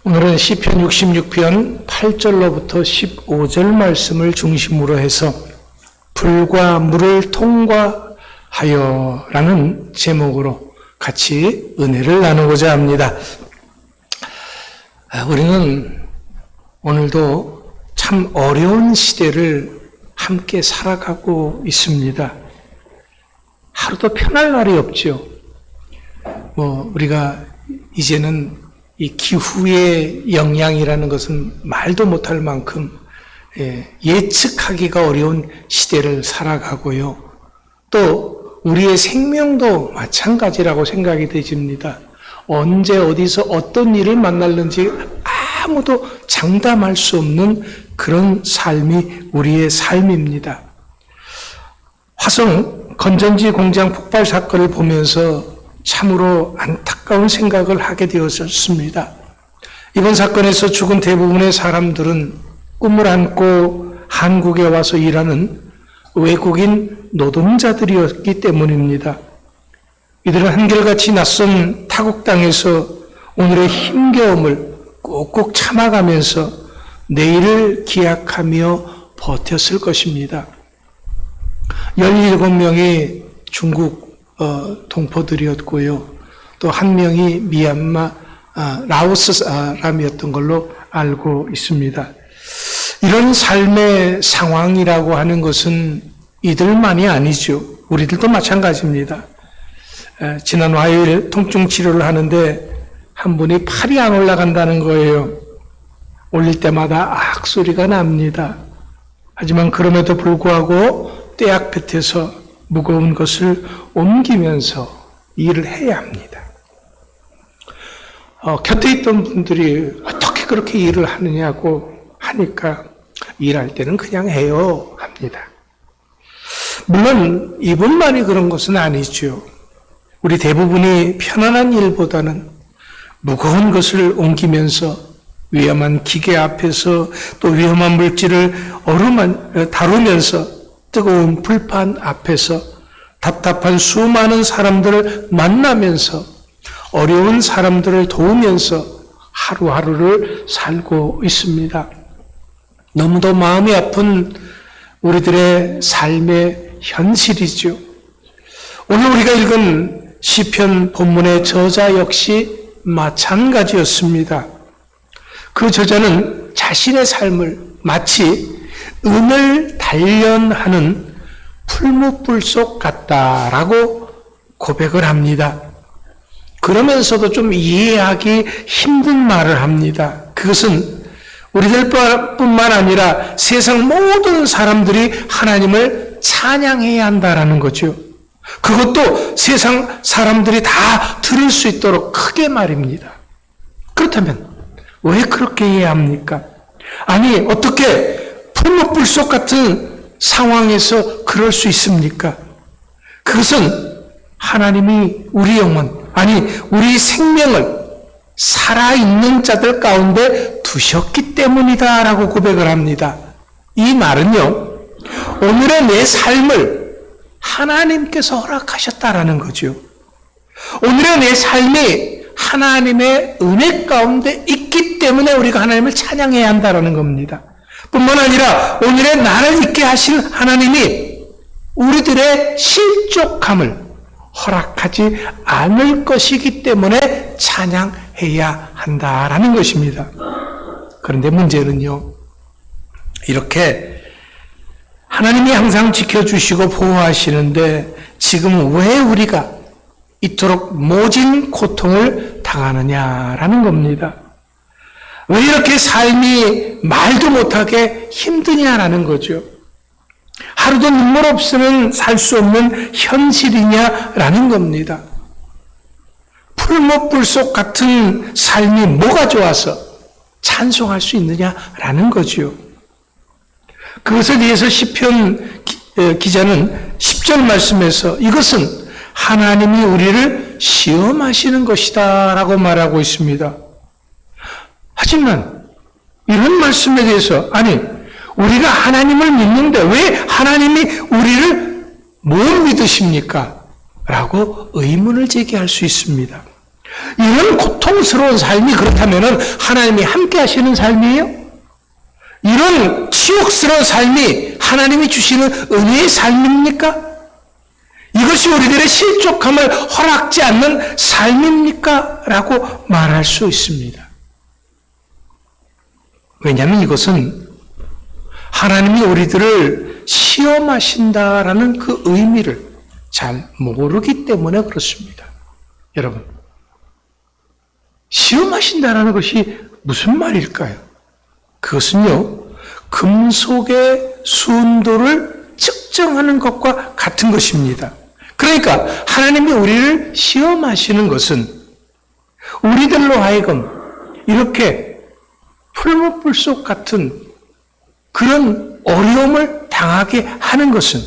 오늘은 시편 66편 8절로부터 15절 말씀을 중심으로 해서 불과 물을 통과하여라는 제목으로 같이 은혜를 나누고자 합니다. 우리는 오늘도 참 어려운 시대를 함께 살아가고 있습니다. 하루도 편할 날이 없죠. 우리가 이제는 이 기후의 영향이라는 것은 말도 못할 만큼 예측하기가 어려운 시대를 살아가고요. 또 우리의 생명도 마찬가지라고 생각이 되집니다. 언제 어디서 어떤 일을 만날는지 아무도 장담할 수 없는 그런 삶이 우리의 삶입니다. 화성 건전지 공장 폭발 사건을 보면서 참으로 안타까운 생각을 하게 되었습니다. 이번 사건에서 죽은 대부분의 사람들은 꿈을 안고 한국에 와서 일하는 외국인 노동자들이었기 때문입니다. 이들은 한결같이 낯선 타국 땅에서 오늘의 힘겨움을 꾹꾹 참아가면서 내일을 기약하며 버텼을 것입니다. 17명이 중국 동포들이었고요. 또 한 명이 미얀마, 라오스 사람이었던 걸로 알고 있습니다. 이런 삶의 상황이라고 하는 것은 이들만이 아니죠. 우리들도 마찬가지입니다. 지난 화요일 통증 치료를 하는데 한 분이 팔이 안 올라간다는 거예요. 올릴 때마다 악 소리가 납니다. 하지만 그럼에도 불구하고 떼약볕에서 무거운 것을 옮기면서 일을 해야 합니다. 곁에 있던 분들이 어떻게 그렇게 일을 하느냐고 하니까 일할 때는 그냥 해요 합니다. 물론 이분만이 그런 것은 아니죠. 우리 대부분이 편안한 일보다는 무거운 것을 옮기면서 위험한 기계 앞에서 또 위험한 물질을 다루면서 뜨거운 불판 앞에서 답답한 수많은 사람들을 만나면서 어려운 사람들을 도우면서 하루하루를 살고 있습니다. 너무도 마음이 아픈 우리들의 삶의 현실이죠. 오늘 우리가 읽은 시편 본문의 저자 역시 마찬가지였습니다. 그 저자는 자신의 삶을 마치 은을 단련하는 풀무불 속 같다라고 고백을 합니다. 그러면서도 좀 이해하기 힘든 말을 합니다. 그것은 우리들뿐만 아니라 세상 모든 사람들이 하나님을 찬양해야 한다라는 거죠. 그것도 세상 사람들이 다 들을 수 있도록 크게 말입니다. 그렇다면 왜 그렇게 해야 합니까? 아니, 어떻게 풀무불 같은 상황에서 그럴 수 있습니까? 그것은 하나님이 우리 영혼, 아니 우리 생명을 살아있는 자들 가운데 두셨기 때문이다라고 고백을 합니다. 이 말은요, 오늘의 내 삶을 하나님께서 허락하셨다라는 거죠. 오늘의 내 삶이 하나님의 은혜 가운데 있기 때문에 우리가 하나님을 찬양해야 한다는 겁니다. 뿐만 아니라 오늘의 나를 있게 하신 하나님이 우리들의 실족함을 허락하지 않을 것이기 때문에 찬양해야 한다라는 것입니다. 그런데 문제는요, 이렇게 하나님이 항상 지켜주시고 보호하시는데 지금 왜 우리가 이토록 모진 고통을 당하느냐라는 겁니다. 왜 이렇게 삶이 말도 못하게 힘드냐라는 거죠. 하루도 눈물 없이는 살 수 없는 현실이냐라는 겁니다. 풀무불 속 같은 삶이 뭐가 좋아서 찬송할 수 있느냐라는 거죠. 그것에 대해서 시편 기자는 10절 말씀에서 이것은 하나님이 우리를 시험하시는 것이다 라고 말하고 있습니다. 하지만 이런 말씀에 대해서 우리가 하나님을 믿는데 왜 하나님이 우리를 못 믿으십니까? 라고 의문을 제기할 수 있습니다. 이런 고통스러운 삶이 그렇다면 하나님이 함께 하시는 삶이에요? 이런 치욕스러운 삶이 하나님이 주시는 은혜의 삶입니까? 이것이 우리들의 실족함을 허락지 않는 삶입니까? 라고 말할 수 있습니다. 왜냐하면 이것은 하나님이 우리들을 시험하신다라는 그 의미를 잘 모르기 때문에 그렇습니다. 여러분, 시험하신다라는 것이 무슨 말일까요? 그것은요, 금속의 순도를 측정하는 것과 같은 것입니다. 그러니까 하나님이 우리를 시험하시는 것은 우리들로 하여금 이렇게 풀무불속 같은 그런 어려움을 당하게 하는 것은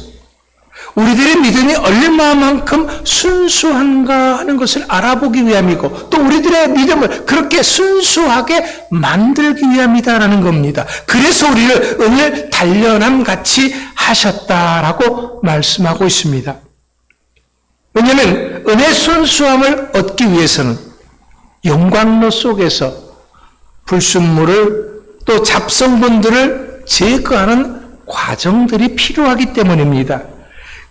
우리들의 믿음이 얼마만큼 순수한가 하는 것을 알아보기 위함이고 또 우리들의 믿음을 그렇게 순수하게 만들기 위함이다라는 겁니다. 그래서 우리를 은을 단련함 같이 하셨다라고 말씀하고 있습니다. 왜냐하면 은의 순수함을 얻기 위해서는 영광로 속에서 불순물을 또 잡성분들을 제거하는 과정들이 필요하기 때문입니다.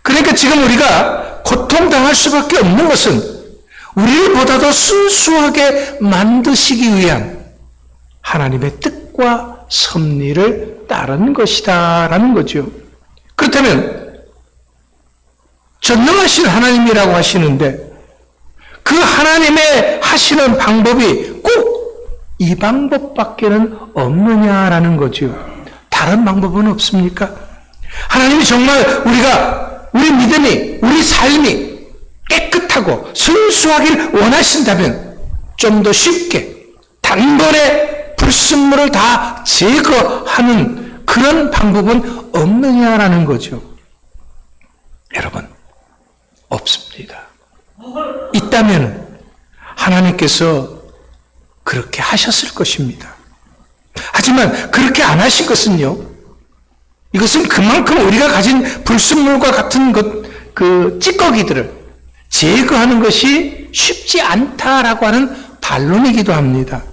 그러니까 지금 우리가 고통당할 수밖에 없는 것은 우리를 보다 더 순수하게 만드시기 위한 하나님의 뜻과 섭리를 따르는 것이다 라는 거죠. 그렇다면 전능하신 하나님이라고 하시는데 그 하나님의 하시는 방법이 꼭 이 방법밖에는 없느냐라는 거죠. 다른 방법은 없습니까? 하나님이 정말 우리 믿음이, 우리 삶이 깨끗하고 순수하길 원하신다면 좀 더 쉽게 단번에 불순물을 다 제거하는 그런 방법은 없느냐라는 거죠. 여러분, 없습니다. 있다면 하나님께서 그렇게 하셨을 것입니다. 하지만 그렇게 안 하신 것은요, 이것은 그만큼 우리가 가진 불순물과 같은 그 찌꺼기들을 제거하는 것이 쉽지 않다라고 하는 반론이기도 합니다.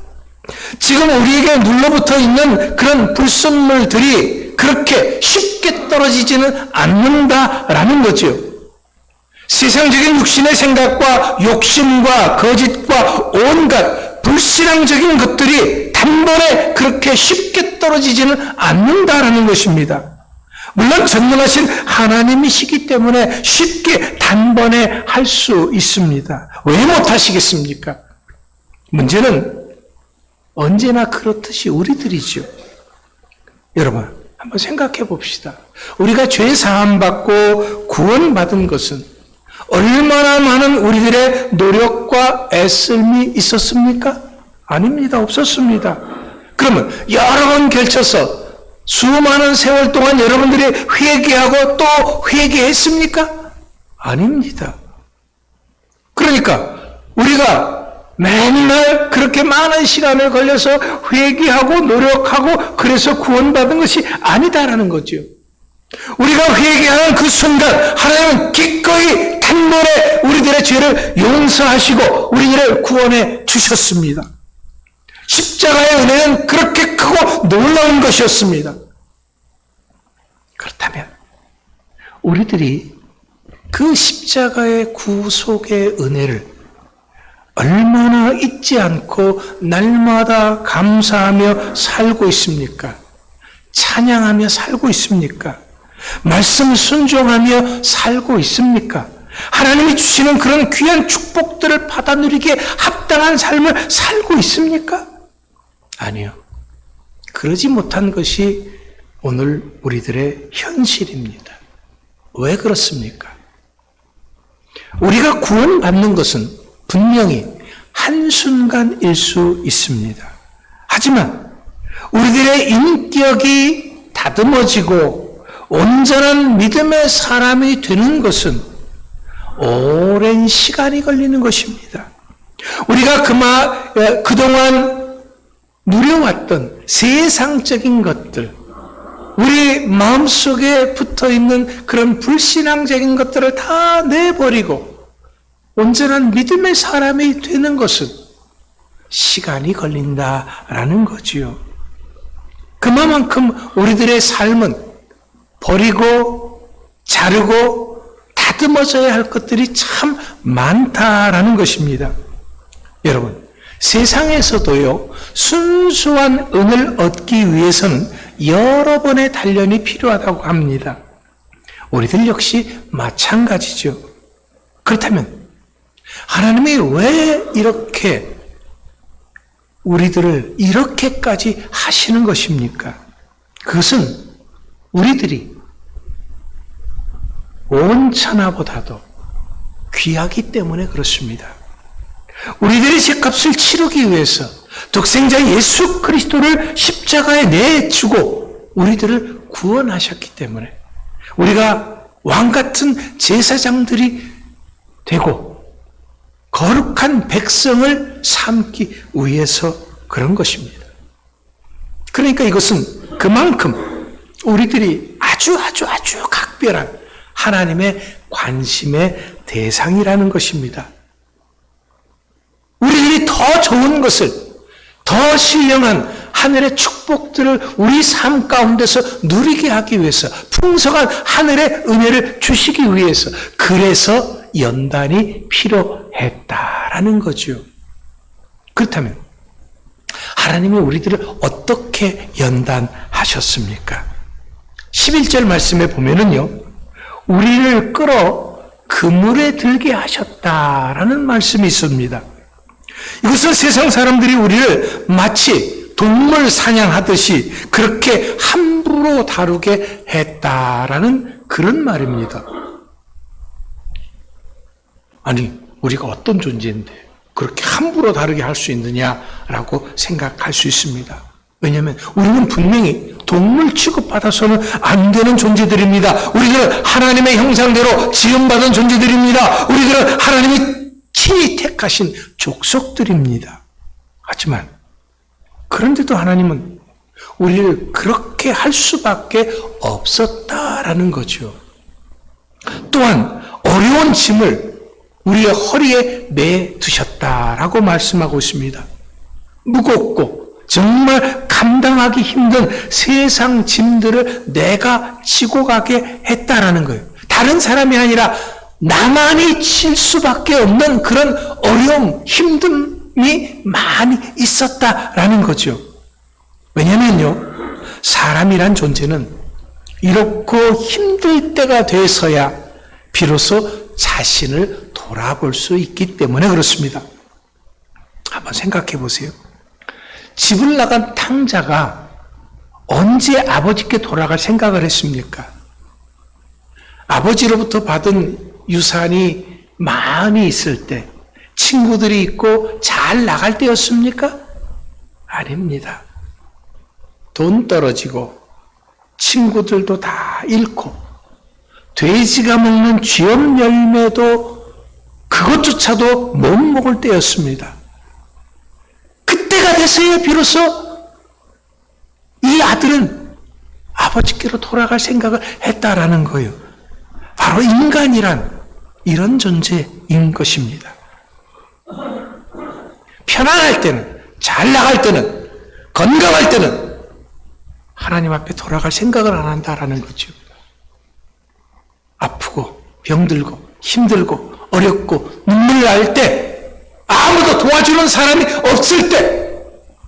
지금 우리에게 눌러붙어 있는 그런 불순물들이 그렇게 쉽게 떨어지지는 않는다라는 거죠. 세상적인 육신의 생각과 욕심과 거짓과 온갖 불신앙적인 것들이 단번에 그렇게 쉽게 떨어지지는 않는다라는 것입니다. 물론 전능하신 하나님이시기 때문에 쉽게 단번에 할 수 있습니다. 왜 못하시겠습니까? 문제는 언제나 그렇듯이 우리들이죠. 여러분, 한번 생각해 봅시다. 우리가 죄 사함 받고 구원받은 것은 얼마나 많은 우리들의 노력과 애씀이 있었습니까? 아닙니다. 없었습니다. 그러면 여러 번 결쳐서 수많은 세월 동안 여러분들이 회개하고 또 회개했습니까? 아닙니다. 그러니까 우리가 맨날 그렇게 많은 시간을 걸려서 회개하고 노력하고 그래서 구원받은 것이 아니다라는 거죠. 우리가 회개하는 그 순간 하나님은 기꺼이 단번에 우리들의 죄를 용서하시고 우리들을 구원해 주셨습니다. 십자가의 은혜는 그렇게 크고 놀라운 것이었습니다. 그렇다면 우리들이 그 십자가의 구속의 은혜를 얼마나 잊지 않고 날마다 감사하며 살고 있습니까? 찬양하며 살고 있습니까? 말씀 순종하며 살고 있습니까? 하나님이 주시는 그런 귀한 축복들을 받아 누리기에 합당한 삶을 살고 있습니까? 아니요. 그러지 못한 것이 오늘 우리들의 현실입니다. 왜 그렇습니까? 우리가 구원받는 것은 분명히 한순간일 수 있습니다. 하지만 우리들의 인격이 다듬어지고 온전한 믿음의 사람이 되는 것은 오랜 시간이 걸리는 것입니다. 우리가 그동안 누려왔던 세상적인 것들, 우리 마음속에 붙어있는 그런 불신앙적인 것들을 다 내버리고 온전한 믿음의 사람이 되는 것은 시간이 걸린다라는 거지요. 그만큼 우리들의 삶은 버리고 자르고 다듬어져야 할 것들이 참 많다라는 것입니다. 여러분, 세상에서도요, 순수한 은을 얻기 위해서는 여러 번의 단련이 필요하다고 합니다. 우리들 역시 마찬가지죠. 그렇다면 하나님이 왜 이렇게 우리들을 이렇게까지 하시는 것입니까? 그것은 우리들이 온 천하보다도 귀하기 때문에 그렇습니다. 우리들의 죄값을 치르기 위해서 독생자 예수 그리스도를 십자가에 내주고 우리들을 구원하셨기 때문에 우리가 왕같은 제사장들이 되고 거룩한 백성을 삼기 위해서 그런 것입니다. 그러니까 이것은 그만큼 우리들이 아주 각별한 하나님의 관심의 대상이라는 것입니다. 우리들이 더 좋은 것을, 더 신령한 하늘의 축복들을 우리 삶 가운데서 누리게 하기 위해서, 풍성한 하늘의 은혜를 주시기 위해서, 그래서 연단이 필요했다라는 거죠. 그렇다면 하나님이 우리들을 어떻게 연단하셨습니까? 11절 말씀에 보면은요, 우리를 끌어 그물에 들게 하셨다라는 말씀이 있습니다. 이것은 세상 사람들이 우리를 마치 동물 사냥하듯이 그렇게 함부로 다루게 했다라는 그런 말입니다. 아니, 우리가 어떤 존재인데 그렇게 함부로 다루게 할 수 있느냐라고 생각할 수 있습니다. 왜냐하면 우리는 분명히 동물 취급받아서는 안 되는 존재들입니다. 우리들은 하나님의 형상대로 지음받은 존재들입니다. 우리들은 하나님이 친히 택하신 족속들입니다. 하지만 그런데도 하나님은 우리를 그렇게 할 수밖에 없었다라는 거죠. 또한 어려운 짐을 우리의 허리에 매두셨다라고 말씀하고 있습니다. 무겁고 정말 감당하기 힘든 세상 짐들을 내가 지고 가게 했다라는 거예요. 다른 사람이 아니라 나만이 칠 수밖에 없는 그런 어려움, 힘듦이 많이 있었다라는 거죠. 왜냐면요, 사람이란 존재는 이렇고 힘들 때가 돼서야 비로소 자신을 돌아볼 수 있기 때문에 그렇습니다. 한번 생각해 보세요. 집을 나간 탕자가 언제 아버지께 돌아갈 생각을 했습니까? 아버지로부터 받은 유산이 많이 있을 때, 친구들이 있고 잘 나갈 때였습니까? 아닙니다. 돈 떨어지고 친구들도 다 잃고 돼지가 먹는 쥐염 열매도 그것조차도 못 먹을 때였습니다. 그때가 돼서야 비로소 이 아들은 아버지께로 돌아갈 생각을 했다라는 거예요. 바로 인간이란 이런 존재인 것입니다. 편안할 때는, 잘 나갈 때는, 건강할 때는 하나님 앞에 돌아갈 생각을 안 한다라는 거죠. 아프고 병들고 힘들고 어렵고 눈물 날 때, 아무도 도와주는 사람이 없을 때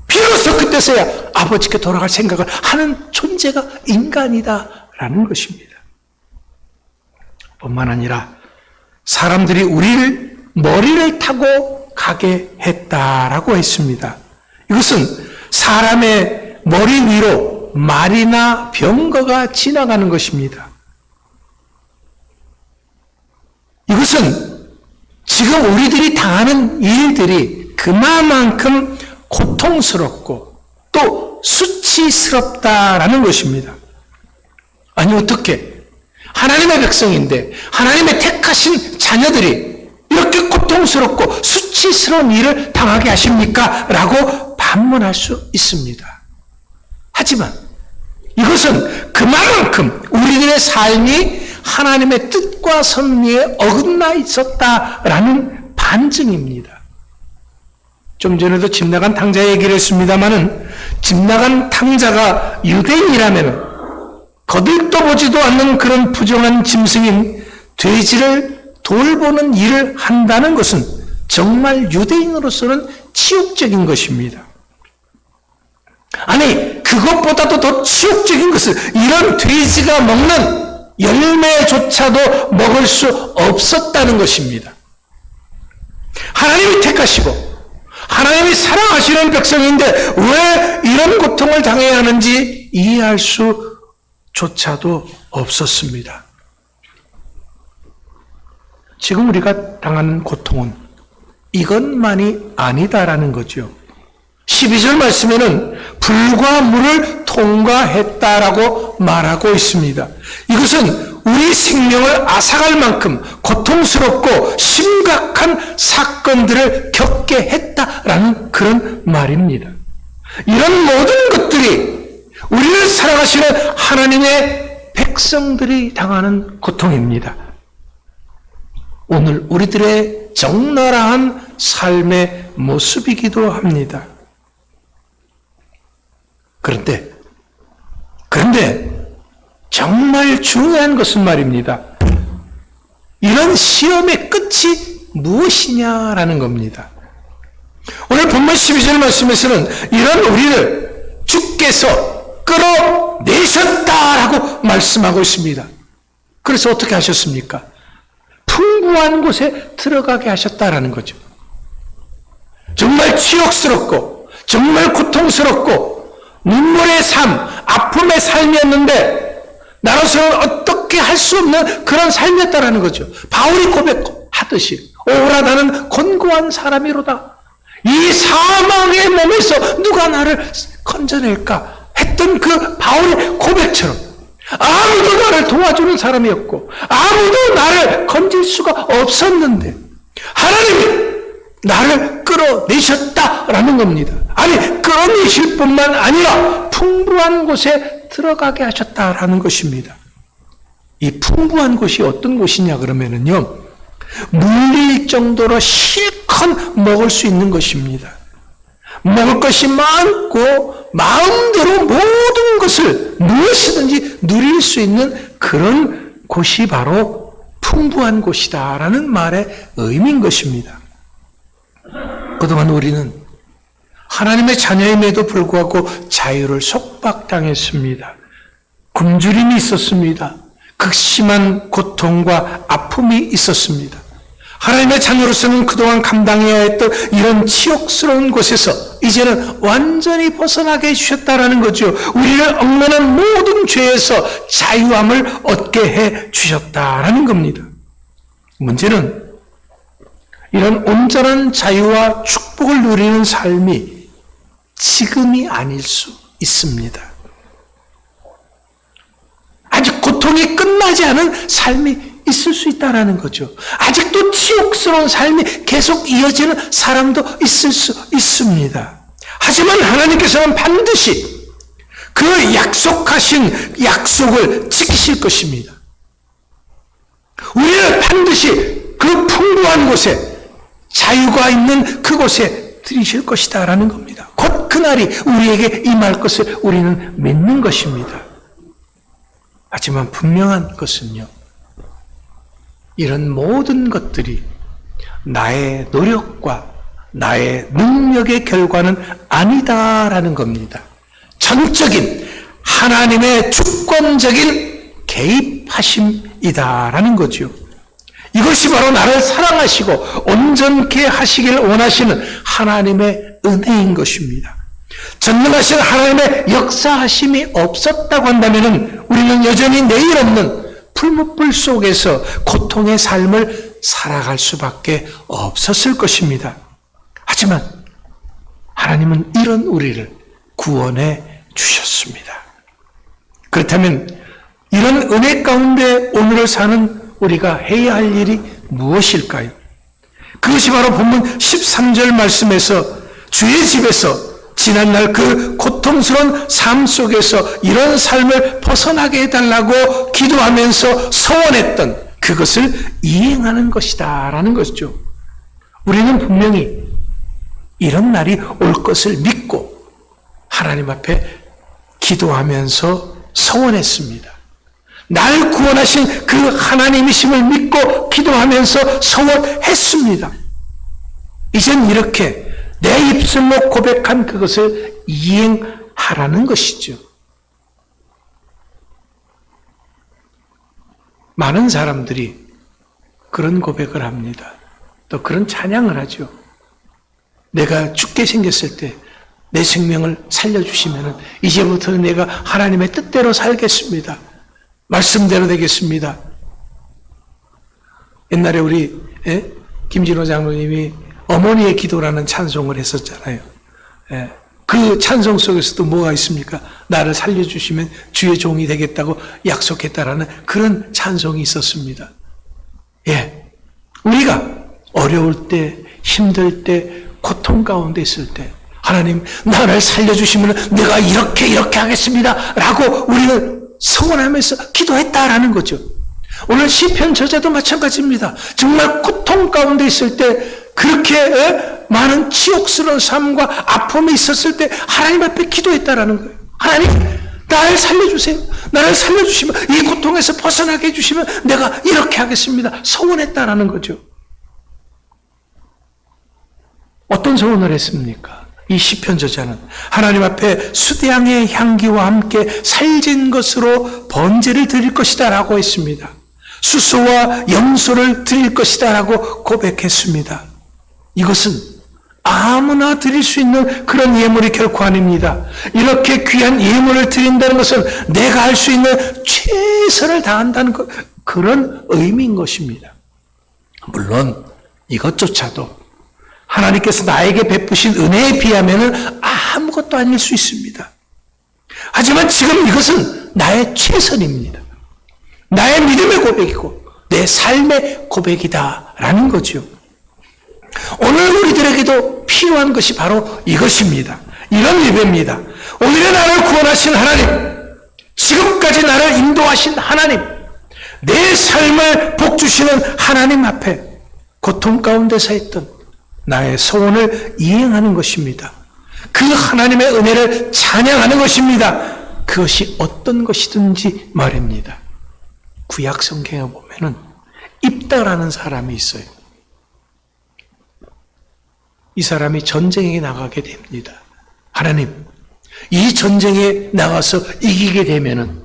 비로소 그때서야 아버지께 돌아갈 생각을 하는 존재가 인간이다라는 것입니다. 뿐만 아니라 사람들이 우리를 머리를 타고 가게 했다라고 했습니다. 이것은 사람의 머리 위로 말이나 병거가 지나가는 것입니다. 이것은 지금 우리들이 당하는 일들이 그만큼 고통스럽고 또 수치스럽다라는 것입니다. 아니, 어떻게 하나님의 백성인데 하나님의 택하신 자녀들이 이렇게 고통스럽고 수치스러운 일을 당하게 하십니까? 라고 반문할 수 있습니다. 하지만 이것은 그만큼 우리들의 삶이 하나님의 뜻과 섭리에 어긋나 있었다라는 반증입니다. 좀 전에도 집 나간 탕자 얘기를 했습니다마는 집 나간 탕자가 유대인이라면 거들떠 보지도 않는 그런 부정한 짐승인 돼지를 돌보는 일을 한다는 것은 정말 유대인으로서는 치욕적인 것입니다. 아니, 그것보다도 더 치욕적인 것은 이런 돼지가 먹는 열매조차도 먹을 수 없었다는 것입니다. 하나님이 택하시고 하나님이 사랑하시는 백성인데 왜 이런 고통을 당해야 하는지 이해할 수조차도 없었습니다. 지금 우리가 당하는 고통은 이것만이 아니다라는 거죠. 12절 말씀에는 불과 물을 통과했다라고 말하고 있습니다. 이것은 우리 생명을 앗아갈 만큼 고통스럽고 심각한 사건들을 겪게 했다라는 그런 말입니다. 이런 모든 것들이 우리를 사랑하시는 하나님의 백성들이 당하는 고통입니다. 오늘 우리들의 적나라한 삶의 모습이기도 합니다. 그런데 정말 중요한 것은 말입니다. 이런 시험의 끝이 무엇이냐라는 겁니다. 오늘 본문 12절 말씀에서는 이런 우리를 주께서 끌어내셨다라고 말씀하고 있습니다. 그래서 어떻게 하셨습니까? 풍부한 곳에 들어가게 하셨다라는 거죠. 정말 치욕스럽고 정말 고통스럽고 눈물의 삶, 아픔의 삶이었는데 나로서는 어떻게 할 수 없는 그런 삶이었다라는 거죠. 바울이 고백하듯이 오라 나는 곤고한 사람이로다. 이 사망의 몸에서 누가 나를 건져낼까 했던 그 바울의 고백처럼 아무도 나를 도와주는 사람이었고 아무도 나를 건질 수가 없었는데 하나님이 나를 끌어내셨다라는 겁니다. 아니, 끌어내실 뿐만 아니라 풍부한 곳에 들어가게 하셨다라는 것입니다. 이 풍부한 곳이 어떤 곳이냐 그러면은요, 물릴 정도로 실컷 먹을 수 있는 것입니다. 먹을 것이 많고 마음대로 모든 것을 무엇이든지 누릴 수 있는 그런 곳이 바로 풍부한 곳이다라는 말의 의미인 것입니다. 그동안 우리는 하나님의 자녀임에도 불구하고 자유를 속박당했습니다. 굶주림이 있었습니다. 극심한 고통과 아픔이 있었습니다. 하나님의 자녀로서는 그동안 감당해야 했던 이런 치욕스러운 곳에서 이제는 완전히 벗어나게 해주셨다라는 거죠. 우리를 얽매는 모든 죄에서 자유함을 얻게 해주셨다라는 겁니다. 문제는 이런 온전한 자유와 축복을 누리는 삶이 지금이 아닐 수 있습니다. 아직 고통이 끝나지 않은 삶이 있을 수 있다는 거죠. 아직도 치욕스러운 삶이 계속 이어지는 사람도 있을 수 있습니다. 하지만 하나님께서는 반드시 그 약속하신 약속을 지키실 것입니다. 우리를 반드시 그 풍부한 곳에 자유가 있는 그곳에 들이실 것이다 라는 겁니다. 곧 그날이 우리에게 임할 것을 우리는 믿는 것입니다. 하지만 분명한 것은요, 이런 모든 것들이 나의 노력과 나의 능력의 결과는 아니다라는 겁니다. 전적인 하나님의 주권적인 개입하심이다라는 거죠. 이것이 바로 나를 사랑하시고 온전케 하시길 원하시는 하나님의 은혜인 것입니다. 전능하신 하나님의 역사하심이 없었다고 한다면 우리는 여전히 내일 없는 풀무불 속에서 고통의 삶을 살아갈 수밖에 없었을 것입니다. 하지만 하나님은 이런 우리를 구원해 주셨습니다. 그렇다면 이런 은혜 가운데 오늘을 사는 우리가 해야 할 일이 무엇일까요? 그것이 바로 본문 13절 말씀에서 주의 집에서 지난날 그 고통스러운 삶 속에서 이런 삶을 벗어나게 해달라고 기도하면서 서원했던 그것을 이행하는 것이다 라는 것이죠. 우리는 분명히 이런 날이 올 것을 믿고 하나님 앞에 기도하면서 서원했습니다. 날 구원하신 그 하나님이심을 믿고 기도하면서 서원했습니다. 이젠 이렇게 내 입술로 고백한 그것을 이행하라는 것이죠. 많은 사람들이 그런 고백을 합니다. 또 그런 찬양을 하죠. 내가 죽게 생겼을 때 내 생명을 살려주시면 이제부터는 내가 하나님의 뜻대로 살겠습니다. 말씀대로 되겠습니다. 옛날에 우리 김진호 장로님이 어머니의 기도라는 찬송을 했었잖아요. 그 찬송 속에서도 뭐가 있습니까? 나를 살려주시면 주의 종이 되겠다고 약속했다라는 그런 찬송이 있었습니다. 우리가 어려울 때, 힘들 때, 고통 가운데 있을 때 하나님 나를 살려주시면 내가 이렇게 하겠습니다 라고 우리는 서원하면서 기도했다라는 거죠. 오늘 시편 저자도 마찬가지입니다. 정말 고통 가운데 있을 때 그렇게 많은 치욕스러운 삶과 아픔이 있었을 때 하나님 앞에 기도했다라는 거예요. 하나님 나를 살려주세요. 나를 살려주시면 이 고통에서 벗어나게 해주시면 내가 이렇게 하겠습니다. 서원했다라는 거죠. 어떤 서원을 했습니까? 이 시편 저자는 하나님 앞에 수대양의 향기와 함께 살진 것으로 번제를 드릴 것이다 라고 했습니다. 수소와 염소를 드릴 것이다 라고 고백했습니다. 이것은 아무나 드릴 수 있는 그런 예물이 결코 아닙니다. 이렇게 귀한 예물을 드린다는 것은 내가 할 수 있는 최선을 다한다는 그런 의미인 것입니다. 물론 이것조차도 하나님께서 나에게 베푸신 은혜에 비하면 아무것도 아닐 수 있습니다. 하지만 지금 이것은 나의 최선입니다. 나의 믿음의 고백이고 내 삶의 고백이다라는 거죠. 오늘 우리들에게도 필요한 것이 바로 이것입니다. 이런 예배입니다. 오늘의 나를 구원하신 하나님, 지금까지 나를 인도하신 하나님, 내 삶을 복주시는 하나님 앞에 고통 가운데서 했던 나의 소원을 이행하는 것입니다. 그 하나님의 은혜를 찬양하는 것입니다. 그것이 어떤 것이든지 말입니다. 구약 성경에 보면은 입다라는 사람이 있어요. 이 사람이 전쟁에 나가게 됩니다. 하나님, 이 전쟁에 나가서 이기게 되면은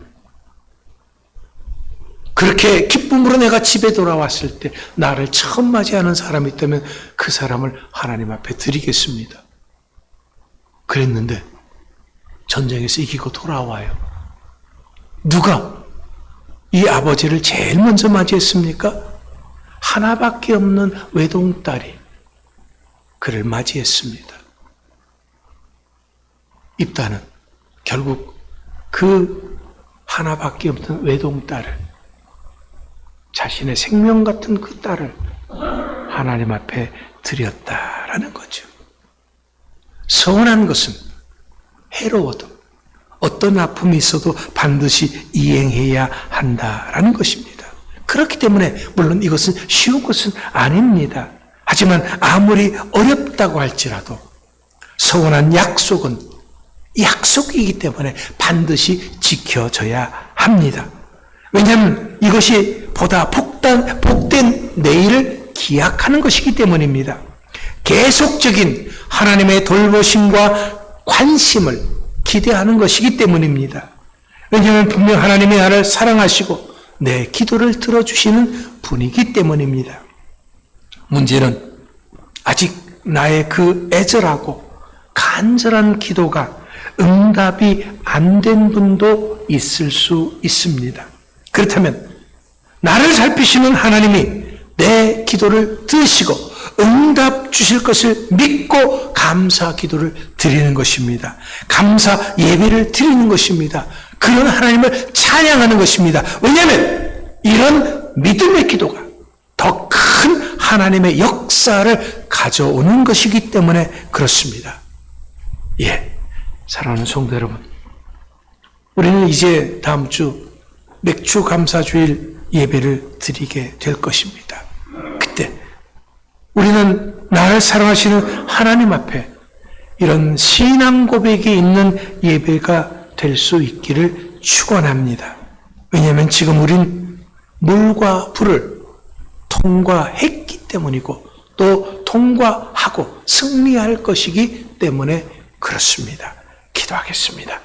그렇게 기쁨으로 내가 집에 돌아왔을 때 나를 처음 맞이하는 사람이 있다면 그 사람을 하나님 앞에 드리겠습니다. 그랬는데 전쟁에서 이기고 돌아와요. 누가 이 아버지를 제일 먼저 맞이했습니까? 하나밖에 없는 외동딸이 그를 맞이했습니다. 입다는 결국 그 하나밖에 없는 외동딸을, 자신의 생명 같은 그 딸을 하나님 앞에 드렸다라는 거죠. 서운한 것은 해로워도 어떤 아픔이 있어도 반드시 이행해야 한다라는 것입니다. 그렇기 때문에 물론 이것은 쉬운 것은 아닙니다. 하지만 아무리 어렵다고 할지라도 서운한 약속은 약속이기 때문에 반드시 지켜져야 합니다. 왜냐하면 이것이 보다 복된 내일을 기약하는 것이기 때문입니다. 계속적인 하나님의 돌보심과 관심을 기대하는 것이기 때문입니다. 왜냐하면 분명 하나님이 나를 사랑하시고 내 기도를 들어주시는 분이기 때문입니다. 문제는 아직 나의 그 애절하고 간절한 기도가 응답이 안 된 분도 있을 수 있습니다. 그렇다면 나를 살피시는 하나님이 내 기도를 들으시고 응답 주실 것을 믿고 감사 기도를 드리는 것입니다. 감사 예배를 드리는 것입니다. 그런 하나님을 찬양하는 것입니다. 왜냐하면 이런 믿음의 기도가 더 큰 하나님의 역사를 가져오는 것이기 때문에 그렇습니다. 예, 사랑하는 성도 여러분, 우리는 이제 다음 주 맥주 감사주일 예배를 드리게 될 것입니다. 그때 우리는 나를 사랑하시는 하나님 앞에 이런 신앙 고백이 있는 예배가 될 수 있기를 축원합니다. 왜냐하면 지금 우린 물과 불을 통과했기 때문이고 또 통과하고 승리할 것이기 때문에 그렇습니다. 기도하겠습니다.